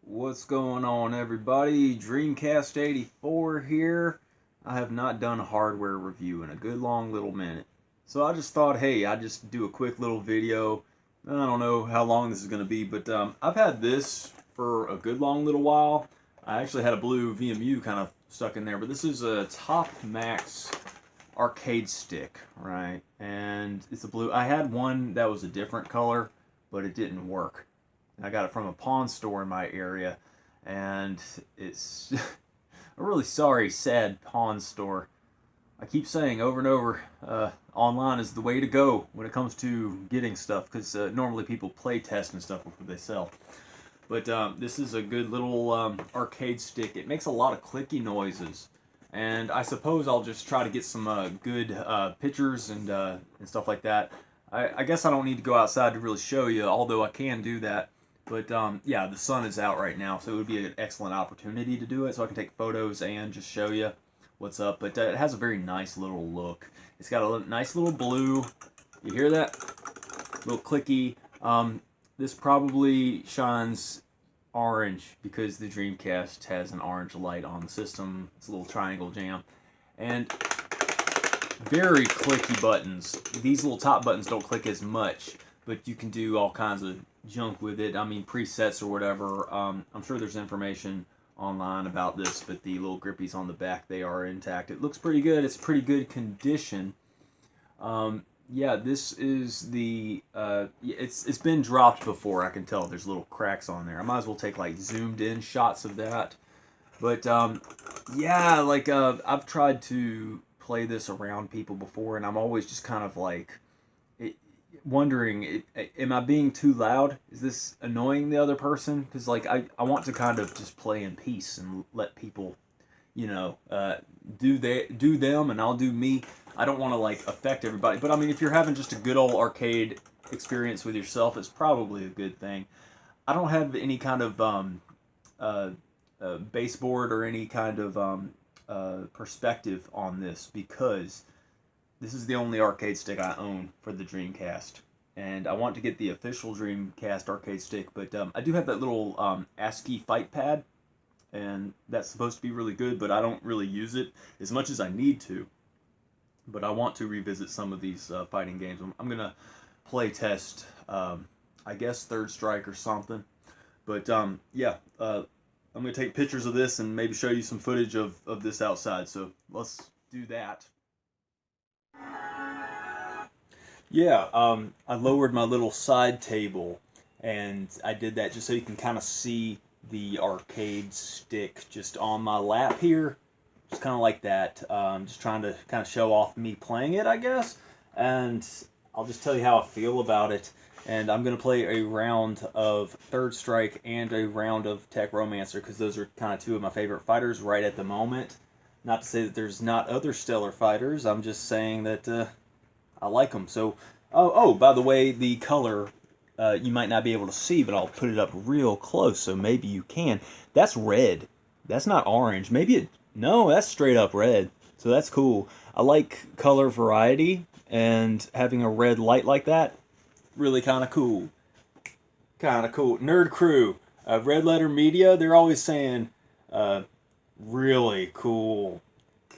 What's going on, everybody? Dreamcast 84 here. I have not done a hardware review in a good long little minute. So I just thought, hey, I'd just do a quick little video. I don't know how long this is going to be, but I've had this for a good long little while. I actually had a blue VMU kind of stuck in there, but this is a TOPMAX arcade stick, right? And it's a blue. I had one that was a different color, but it didn't work. I got it from a pawn store in my area, and it's a really sorry, sad pawn store. I keep saying over and over, online is the way to go when it comes to getting stuff, because normally people play test and stuff before they sell. But this is a good little arcade stick. It makes a lot of clicky noises, and I suppose I'll just try to get some good pictures and stuff like that. I guess I don't need to go outside to really show you, although I can do that. But yeah, the sun is out right now, so it would be an excellent opportunity to do it, so I can take photos and just show you what's up. But it has a very nice little look. It's got a nice little blue. You hear that? A little clicky. This probably shines orange because the Dreamcast has an orange light on the system. It's a little triangle jam. And very clicky buttons. These little top buttons don't click as much, but you can do all kinds of junk with it. I mean, presets or whatever. I'm sure there's information online about this, but the little grippies on the back, they are intact. It looks pretty good. It's pretty good condition. Yeah, this is the it's been dropped before. I can tell there's little cracks on there. I might as well take like zoomed in shots of that. But yeah, like I've tried to play this around people before, and I'm always just kind of like wondering, am I being too loud? Is this annoying the other person? Because like I want to kind of just play in peace and let people, you know, do them and I'll do me. I don't want to like affect everybody. But I mean, if you're having just a good old arcade experience with yourself, it's probably a good thing. I don't have any kind of baseboard or any kind of perspective on this, because this is the only arcade stick I own for the Dreamcast, and I want to get the official Dreamcast arcade stick, but I do have that little ASCII fight pad, and that's supposed to be really good, but I don't really use it as much as I need to. But I want to revisit some of these fighting games. I'm going to play test, I guess, Third Strike or something. But yeah, I'm going to take pictures of this and maybe show you some footage of this outside, so let's do that. Yeah, I lowered my little side table, and I did that just so you can kind of see the arcade stick just on my lap here, just kind of like that. Just trying to kind of show off me playing it, I guess, and I'll just tell you how I feel about it. And I'm going to play a round of Third Strike and a round of Tech Romancer, because those are kind of two of my favorite fighters right at the moment. Not to say that there's not other stellar fighters, I'm just saying that I like them. So, oh, by the way, the color, you might not be able to see, but I'll put it up real close so maybe you can. That's red. That's not orange. No, that's straight up red. So that's cool. I like color variety, and having a red light like that, really kind of cool. Kind of cool. Nerd Crew, Red Letter Media, they're always saying, really cool.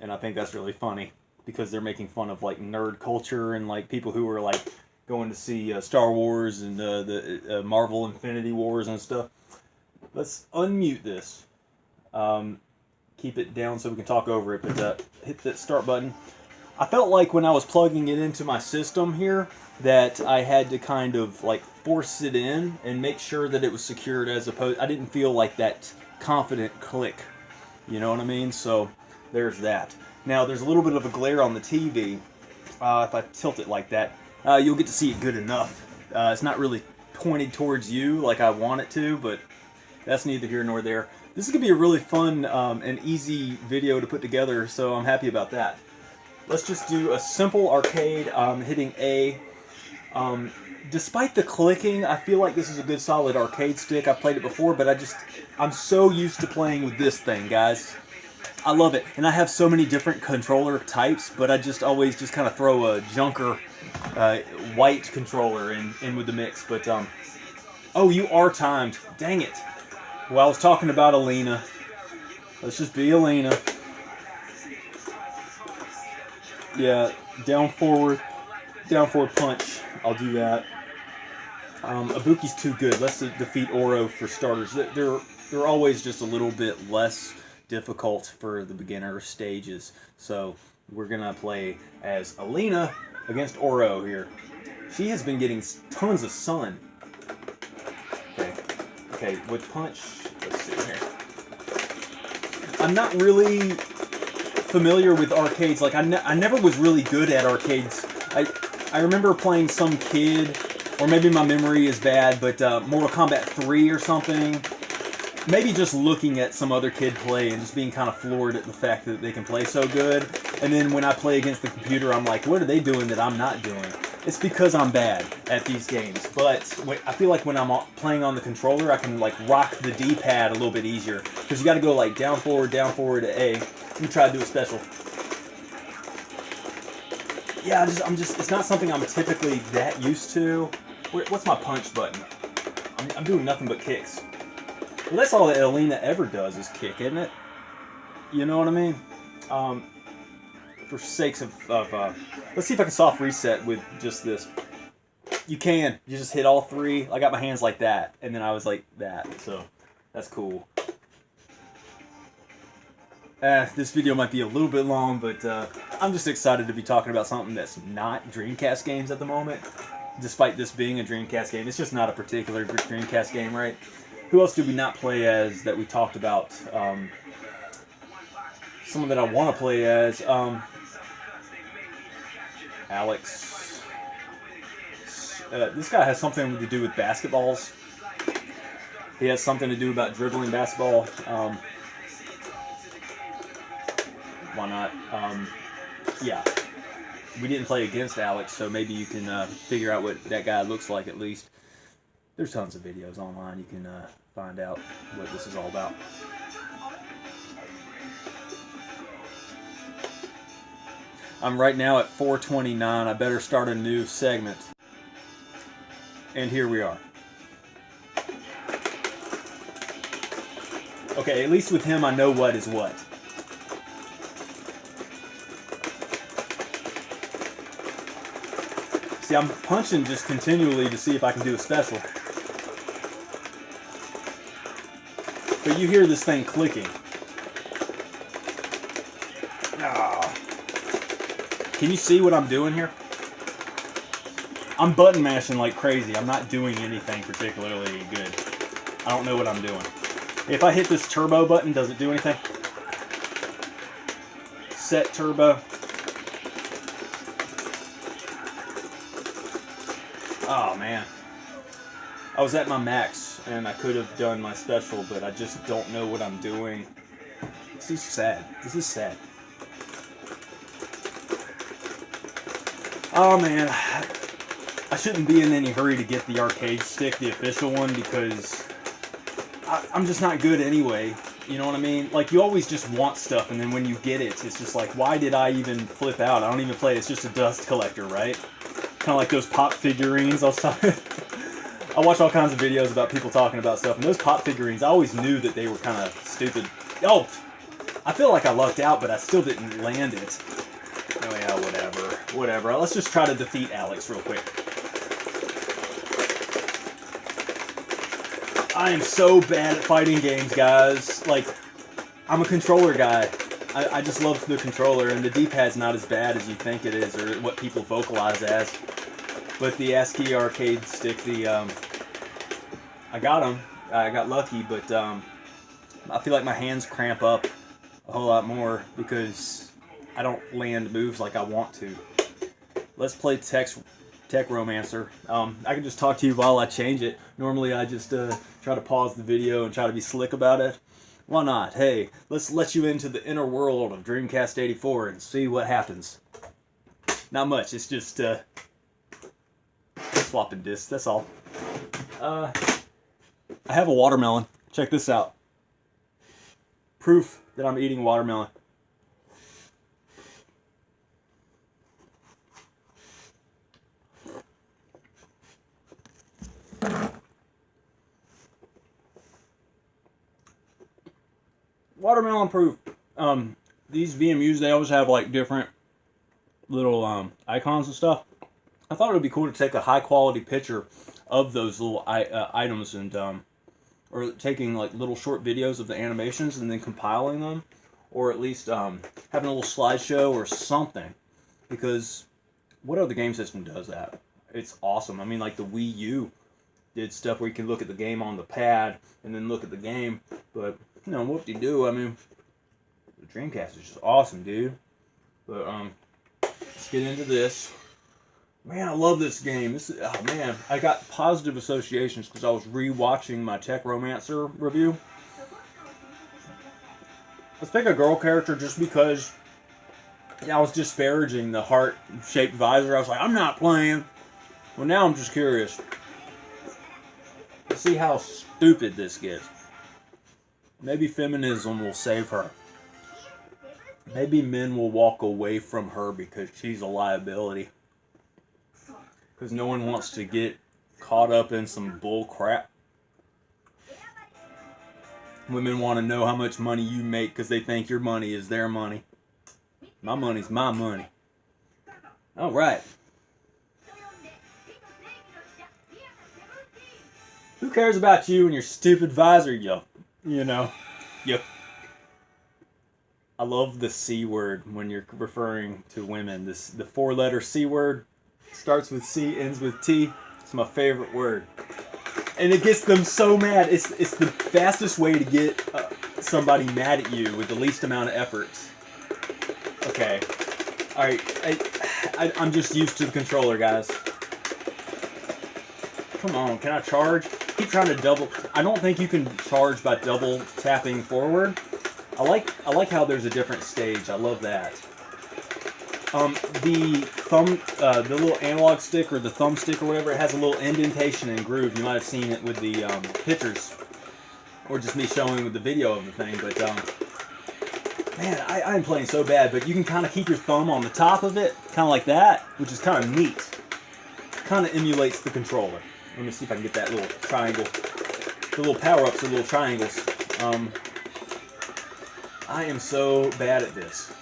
And I think that's really funny, because they're making fun of like nerd culture and like people who are like going to see Star Wars and the Marvel Infinity Wars and stuff. Let's unmute this. Keep it down so we can talk over it, but hit that start button. I felt like when I was plugging it into my system here that I had to kind of like force it in and make sure that it was secured, as opposed, I didn't feel like that confident click. You know what I mean? So there's that. Now, there's a little bit of a glare on the TV. If I tilt it like that, you'll get to see it good enough. It's not really pointed towards you like I want it to, but that's neither here nor there. This is going to be a really fun and easy video to put together, so I'm happy about that. Let's just do a simple arcade, hitting A. Despite the clicking, I feel like this is a good solid arcade stick. I've played it before, but I'm so used to playing with this thing, guys. I love it, and I have so many different controller types, but I just always just kind of throw a junker white controller in with the mix. But oh, you are timed. Dang it. Well, I was talking about Alina. Let's just be Alina. Yeah, down forward punch. I'll do that. Ibuki's too good. Let's defeat Oro for starters. They're always just a little bit less difficult for the beginner stages. So we're gonna play as Alina against Oro here. She has been getting tons of sun. Okay, with punch, let's see here. I'm not really familiar with arcades. Like, I never was really good at arcades. I remember playing some kid, or maybe my memory is bad, but Mortal Kombat 3 or something. Maybe just looking at some other kid play and just being kind of floored at the fact that they can play so good. And then when I play against the computer, I'm like, what are they doing that I'm not doing? It's because I'm bad at these games. But I feel like when I'm playing on the controller, I can like rock the D-pad a little bit easier. Because you got to go like down, forward, A. Let me try to do a special. Yeah, it's not something I'm typically that used to. What's my punch button? I'm doing nothing but kicks. Well, that's all that Alina ever does is kick, isn't it? You know what I mean? For sakes of let's see if I can soft reset with just this. You can. You just hit all three. I got my hands like that, and then I was like that. So that's cool. This video might be a little bit long, but I'm just excited to be talking about something that's not Dreamcast games at the moment. Despite this being a Dreamcast game, it's just not a particular Dreamcast game, right? Who else did we not play as that we talked about? Someone that I want to play as. Alex. This guy has something to do with basketballs. He has something to do about dribbling basketball. Why not? Yeah. We didn't play against Alex, so maybe you can figure out what that guy looks like at least. There's tons of videos online. You can find out what this is all about. I'm right now at 4:29. I better start a new segment. And here we are. Okay, at least with him I know what is what. See, I'm punching just continually to see if I can do a special. But you hear this thing clicking. Ah. Can you see what I'm doing here? I'm button mashing like crazy. I'm not doing anything particularly good. I don't know what I'm doing. If I hit this turbo button, does it do anything? Set turbo. Oh man. I was at my max and I could have done my special, but I just don't know what I'm doing. This is sad. This is sad. Oh man. I shouldn't be in any hurry to get the arcade stick, the official one, because I'm just not good anyway. You know what I mean? Like, you always just want stuff, and then when you get it, it's just like, why did I even flip out? I don't even play it. It's just a dust collector, right? Kind of like those pop figurines. I watch all kinds of videos about people talking about stuff, and those pop figurines, I always knew that they were kind of stupid. Oh! I feel like I lucked out, but I still didn't land it. Oh yeah, whatever. Whatever. Let's just try to defeat Alex real quick. I am so bad at fighting games, guys. Like, I'm a controller guy. I just love the controller, and the D-pad's not as bad as you think it is, or what people vocalize as. But the ASCII arcade stick, I got them. I got lucky, but I feel like my hands cramp up a whole lot more because I don't land moves like I want to. Let's play Tech Romancer. I can just talk to you while I change it. Normally I just try to pause the video and try to be slick about it. Why not? Hey, let's let you into the inner world of Dreamcast 84 and see what happens. Not much, it's just swapping discs, that's all. I have a watermelon. Check this out. Proof that I'm eating watermelon. watermelon proof. These VMUs, they always have like different little icons and stuff. I thought it would be cool to take a high quality picture of those little items and or taking like little short videos of the animations and then compiling them, or at least having a little slideshow or something, because what other game system does that? It's awesome. I mean, like the Wii U did stuff where you can look at the game on the pad and then look at the game, but you know, whoop-de-doo, I mean, the Dreamcast is just awesome, dude. But let's get into this. Man, I love this game. This is, oh man, I got positive associations because I was re-watching my Tech Romancer review. Let's pick a girl character just because I was disparaging the heart-shaped visor. I was like, I'm not playing. Well, now I'm just curious. Let's see how stupid this gets. Maybe feminism will save her. Maybe men will walk away from her because she's a liability. Because no one wants to get caught up in some bull crap. Women want to know how much money you make because they think your money is their money. My money's my money. Alright. Who cares about you and your stupid visor, you know? I love the C word when you're referring to women. The 4-letter C word. Starts with C, ends with T. It's my favorite word. And it gets them so mad. It's the fastest way to get somebody mad at you with the least amount of effort. Okay. Alright. I'm just used to the controller, guys. Come on, can I charge? Keep trying to double. I don't think you can charge by double tapping forward. I like how there's a different stage. I love that. The little analog stick or the thumbstick or whatever, it has a little indentation and groove. You might have seen it with the pictures, or just me showing with the video of the thing. But man, I'm playing so bad. But you can kind of keep your thumb on the top of it, kind of like that, which is kind of neat. Kind of emulates the controller. Let me see if I can get that little triangle. The little power-ups are little triangles. I am so bad at this.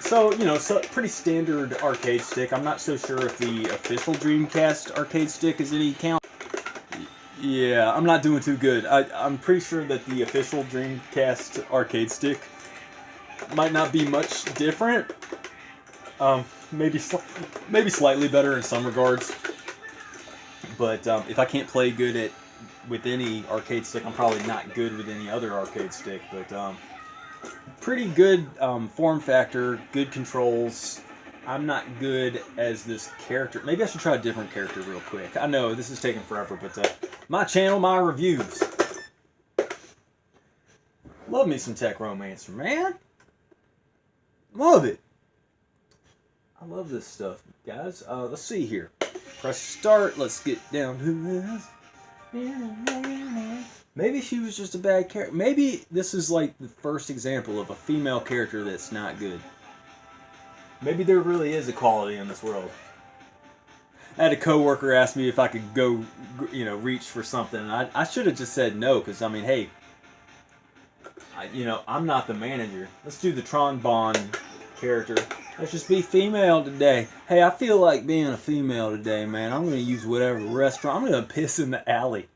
So, you know, pretty standard arcade stick. I'm not so sure if the official Dreamcast arcade stick is any count. Yeah, I'm not doing too good. I'm pretty sure that the official Dreamcast arcade stick might not be much different. Maybe slightly better in some regards. But if I can't play good with any arcade stick, I'm probably not good with any other arcade stick. But pretty good form factor, good controls. I'm not good as this character. Maybe I should try a different character real quick. I know this is taking forever, but my channel, my reviews. Love me some Tech Romancer, man. Love it. I love this stuff, guys. Let's see here. Press start. Let's get down to this. Maybe she was just a bad character. Maybe this is like the first example of a female character that's not good. Maybe there really is equality in this world. I had a coworker ask me if I could go, you know, reach for something. And I should have just said no, because I mean, hey, you know, I'm not the manager. Let's do the trombone character. Let's just be female today. Hey, I feel like being a female today, man. I'm going to use whatever restaurant. I'm going to piss in the alley.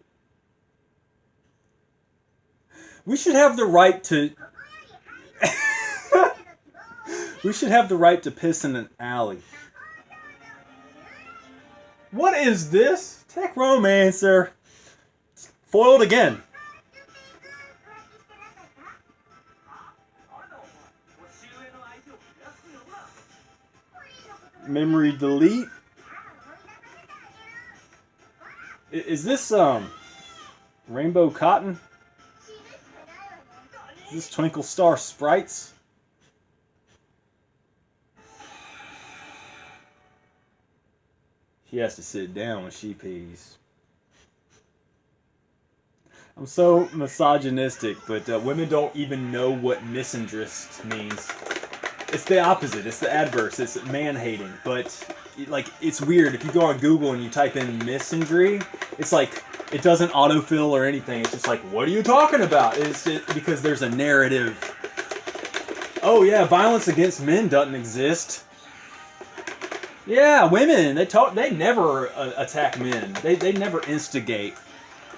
We should have the right to... we should have the right to piss in an alley. What is this? Tech Romancer. Foiled again. Memory delete. Is this Rainbow Cotton? Is this Twinkle Star Sprites? She has to sit down when she pees. I'm so misogynistic, but women don't even know what misandrist means. It's the opposite. It's the adverse. It's man-hating. But, like, it's weird. If you go on Google and you type in misandry, it's like It doesn't autofill or anything. It's just like, what are you talking about? It's just because there's a narrative. Oh yeah, violence against men doesn't exist. Yeah, women. They never attack men. They never instigate.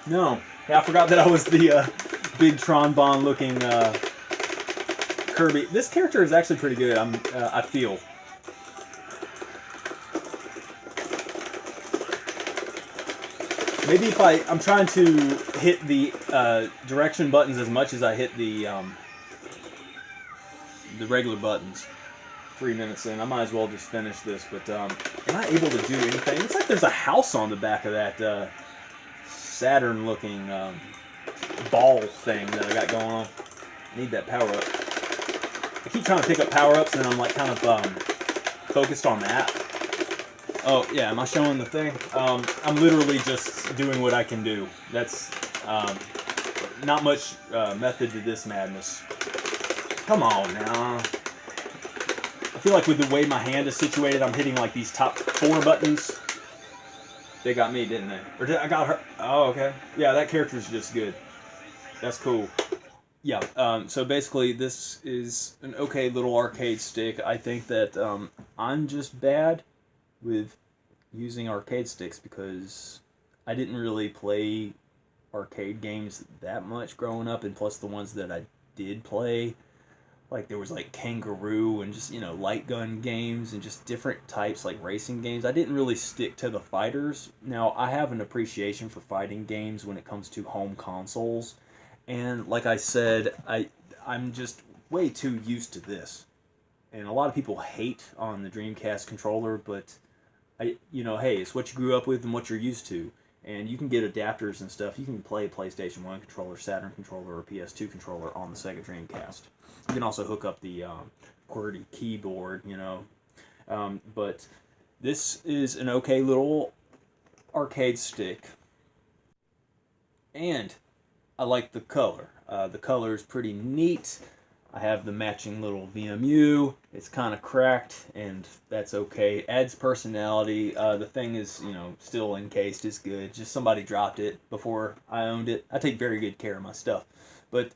No. Yeah, I forgot that I was the big Tron looking Kirby. This character is actually pretty good. I feel. Maybe if I'm trying to hit the direction buttons as much as I hit the regular buttons. 3 minutes in, I might as well just finish this. But am I able to do anything? It looks like there's a house on the back of that Saturn-looking ball thing that I got going on. I need that power up. I keep trying to pick up power-ups, and I'm like kind of focused on that. Oh yeah, am I showing the thing? I'm literally just doing what I can do. That's not much method to this madness. Come on now. I feel like with the way my hand is situated, I'm hitting like these top 4 buttons. They got me, didn't they? Or did I got her? Oh, okay. Yeah, that character's just good. That's cool. Yeah, so basically this is an okay little arcade stick. I think that I'm just bad with using arcade sticks because I didn't really play arcade games that much growing up, and plus the ones that I did play, like there was like Kangaroo and just, you know, light gun games and just different types like racing games. I didn't really stick to the fighters. Now I have an appreciation for fighting games when it comes to home consoles, and like I said, I'm just way too used to this. And a lot of people hate on the Dreamcast controller, but you know, hey, it's what you grew up with and what you're used to. And you can get adapters and stuff. You can play a PlayStation 1 controller, Saturn controller, or PS2 controller on the SEGA Dreamcast. You can also hook up the QWERTY keyboard, you know. But this is an okay little arcade stick. And I like the color. The color is pretty neat. I have the matching little VMU. It's kind of cracked, and that's okay. Adds personality. The thing is, you know, still encased. It's good. Just somebody dropped it before I owned it. I take very good care of my stuff. But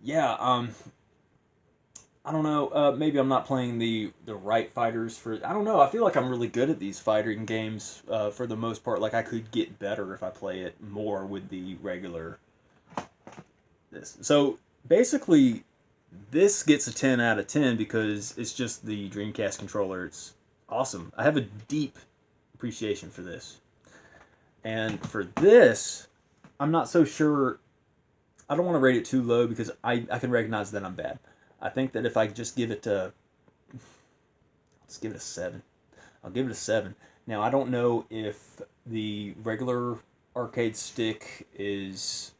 yeah, I don't know. Maybe I'm not playing the right fighters for. I don't know. I feel like I'm really good at these fighting games for the most part. Like I could get better if I play it more with the regular. This. So basically, this gets a 10 out of 10 because it's just the Dreamcast controller. It's awesome. I have a deep appreciation for this. And for this, I'm not so sure. I don't want to rate it too low because I can recognize that I'm bad. I think that if I just give it a... Let's give it a 7. I'll give it a 7. Now, I don't know if the regular arcade stick is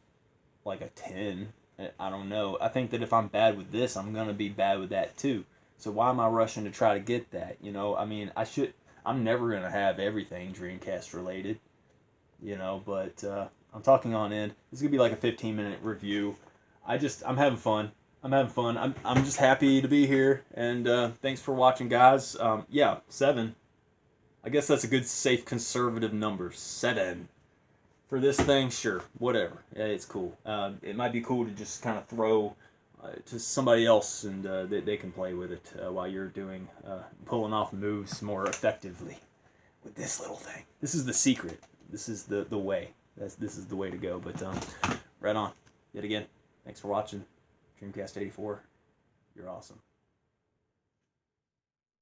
like a 10. I don't know. I think that if I'm bad with this, I'm going to be bad with that too. So why am I rushing to try to get that? You know, I mean, I'm never going to have everything Dreamcast related, you know, but I'm talking on end. This is going to be like a 15-minute review. I'm having fun. I'm just happy to be here, and thanks for watching, guys. Yeah, 7. I guess that's a good, safe, conservative number. 7. For this thing, sure, whatever. Yeah, it's cool. It might be cool to just kind of throw to somebody else, and they can play with it while you're doing pulling off moves more effectively with this little thing. This is the secret. This is the way. This is the way to go. But right on. Yet again, thanks for watching. Dreamcast 84. You're awesome.